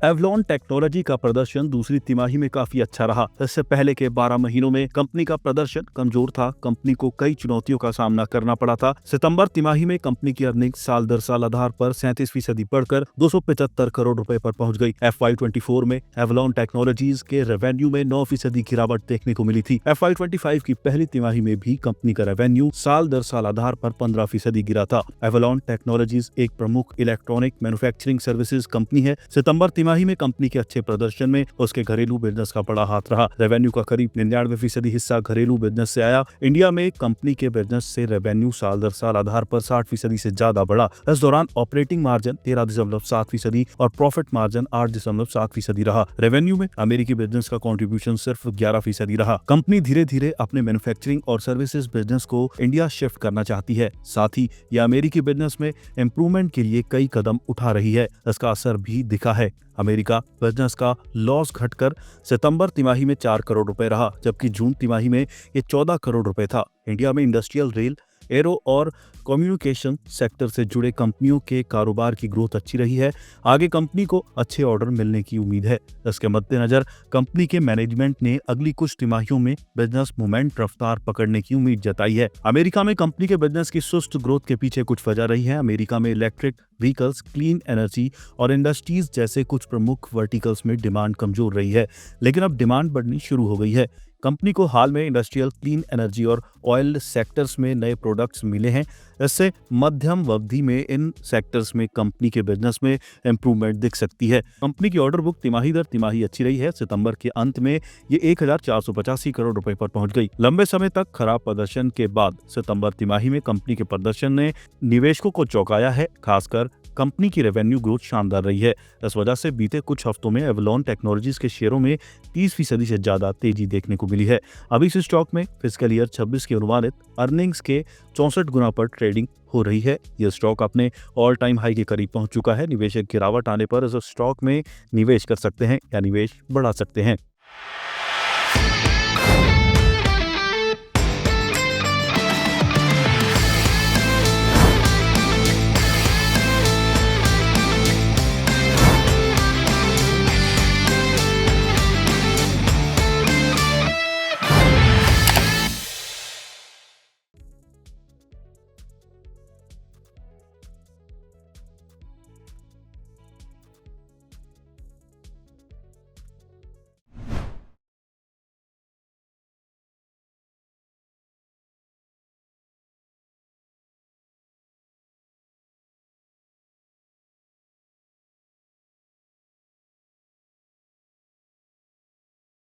Avalon technology का प्रदर्शन दूसरी तिमाही में काफी अच्छा रहा। इससे पहले के 12 महीनों में कंपनी का प्रदर्शन कमजोर था। कंपनी को कई चुनौतियों का सामना करना पड़ा था। सितंबर तिमाही में कंपनी की अर्निंग साल दर साल आधार पर 37% बढ़कर 275 करोड़ रुपए पर पहुंच गई। FY24 में एवलॉन टेक्नोलॉजीज के रेवेन्यू में 9% गिरावट देखने को मिली थी। FY25 की पहली तिमाही में भी कंपनी का रेवेन्यू साल दर साल आधार पर 15% गिरा था। एवलॉन टेक्नोलॉजीज एक प्रमुख इलेक्ट्रॉनिक मैन्युफैक्चरिंग सर्विसेज कंपनी है। सितंबर तिमाही में कंपनी के अच्छे प्रदर्शन में उसके घरेलू बिजनेस का बड़ा हाथ रहा। रेवेन्यू का करीब 99% हिस्सा घरेलू बिजनेस से आया। इंडिया में कंपनी के बिजनेस से रेवेन्यू साल दर साल आधार पर 60% से ज्यादा बढ़ा। इस दौरान ऑपरेटिंग मार्जिन 13.7% और प्रॉफिट मार्जिन 8.7% रहा। रेवेन्यू में अमेरिकी बिजनेस का कॉन्ट्रीब्यूशन सिर्फ 11% रहा। कंपनी धीरे धीरे अपने मैन्युफैक्चरिंग और सर्विसेज बिजनेस को इंडिया शिफ्ट करना चाहती है। साथ ही यह अमेरिकी बिजनेस में इम्प्रूवमेंट के लिए कई कदम उठा रही है। इसका असर भी दिखा है। अमेरिका बिजनेस का लॉस घटकर सितंबर तिमाही में 4 करोड़ रुपए रहा, जबकि जून तिमाही में ये 14 करोड़ रुपए था। इंडिया में इंडस्ट्रियल, रेल, एरो और कम्युनिकेशन सेक्टर से जुड़े कंपनियों के कारोबार की ग्रोथ अच्छी रही है। आगे कंपनी को अच्छे ऑर्डर मिलने की उम्मीद है। इसके मद्देनजर कंपनी के मैनेजमेंट ने अगली कुछ तिमाहियों में बिजनेस मोमेंट रफ्तार पकड़ने की उम्मीद जताई है। अमेरिका में कंपनी के बिजनेस की सुस्त ग्रोथ के पीछे कुछ वजह रही है। अमेरिका में इलेक्ट्रिक व्हीकल्स, क्लीन एनर्जी और इंडस्ट्रीज जैसे कुछ प्रमुख वर्टिकल्स में डिमांड कमजोर रही है, लेकिन अब डिमांड बढ़नी शुरू हो गई है। कंपनी को हाल में इंडस्ट्रियल, क्लीन एनर्जी और ऑयल सेक्टर्स में नए प्रोडक्ट्स मिले हैं। इससे मध्यम अवधि में इन सेक्टर्स में कंपनी के बिजनेस में इंप्रूवमेंट दिख सकती है। कंपनी की ऑर्डर बुक तिमाही दर तिमाही अच्छी रही है। सितंबर के अंत में ये 1485 करोड़ रुपए पर पहुंच गई। लंबे समय तक खराब प्रदर्शन के बाद सितंबर तिमाही में कंपनी के प्रदर्शन ने निवेशकों को चौंकाया है। खासकर कंपनी की रेवेन्यू ग्रोथ शानदार रही है। इस वजह से बीते कुछ हफ्तों में एवलॉन टेक्नोलॉजीज के शेयरों में 30% से ज्यादा तेजी देखने को मिली है। अभी इस स्टॉक में फिस्कल ईयर 26 के अनुमानित अर्निंग्स के 64 गुना पर ट्रेडिंग हो रही है। यह स्टॉक अपने ऑल टाइम हाई के करीब पहुंच चुका है। निवेशक गिरावट आने पर इस स्टॉक में निवेश कर सकते हैं या निवेश बढ़ा सकते हैं।